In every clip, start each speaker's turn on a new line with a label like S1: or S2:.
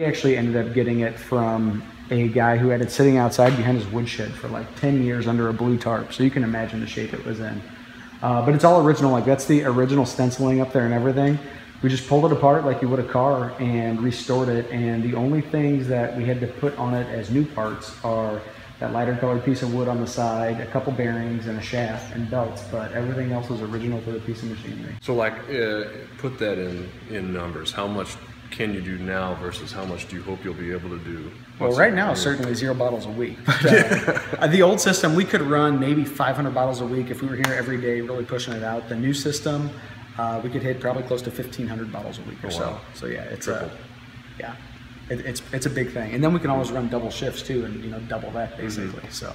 S1: We actually ended up getting it from a guy who had it sitting outside behind his woodshed for like 10 years under a blue tarp. So you can imagine the shape it was in. But it's all original, like that's the original stenciling up there and everything. We just pulled it apart like you would a car and restored it. And the only things that we had to put on it as new parts are that lighter colored piece of wood on the side, a couple bearings and a shaft and belts, but everything else was original to the piece of machinery.
S2: So like, put that in numbers. How much can you do now versus how much do you hope you'll be able to do?
S1: Well, right now, certainly 0 bottles a week. But, the old system, we could run maybe 500 bottles a week if we were here every day, really pushing it out. The new system, we could hit probably close to 1,500 bottles a week or so.
S2: Wow.
S1: So yeah, it's it's a big thing. And then we can always run double shifts too, and double that basically. So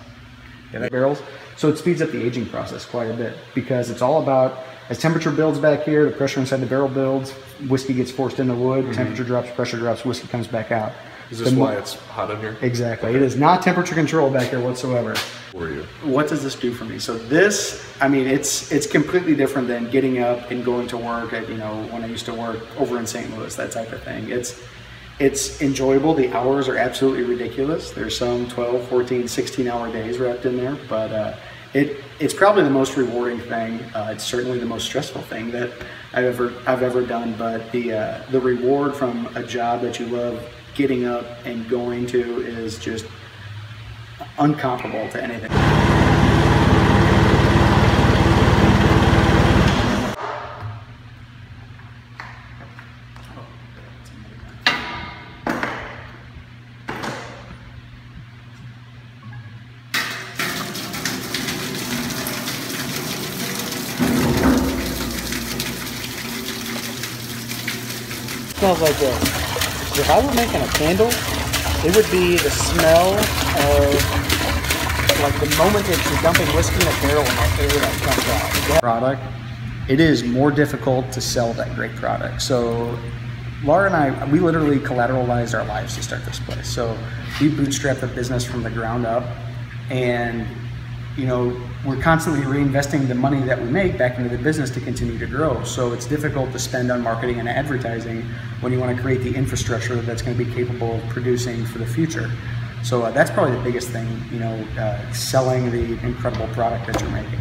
S1: yeah, that barrels. So it speeds up the aging process quite a bit because it's all about as temperature builds back here, the pressure inside the barrel builds, whiskey gets forced into wood, temperature drops, pressure drops, whiskey comes back out.
S2: Is this why it's hot in here?
S1: Exactly. It is not temperature control back here whatsoever.
S2: For you. What
S1: does this do for me? So this, I mean, it's completely different than getting up and going to work at, when I used to work over in St. Louis, that type of thing. It's enjoyable. The hours are absolutely ridiculous. There's some 12, 14, 16 hour days wrapped in there, but it's probably the most rewarding thing. It's certainly the most stressful thing that I've ever done, but the reward from a job that you love getting up and going to is just uncomparable to anything. Smells like this. If I were making a candle, it would be the smell of like the moment that you're dumping whiskey in a barrel and that air that comes out. That product, it is more difficult to sell that great product. So Laura and I, we literally collateralized our lives to start this place. So we bootstrapped the business from the ground up, and we're constantly reinvesting the money that we make back into the business to continue to grow. So it's difficult to spend on marketing and advertising when you want to create the infrastructure that's going to be capable of producing for the future. So that's probably the biggest thing, selling the incredible product that you're making.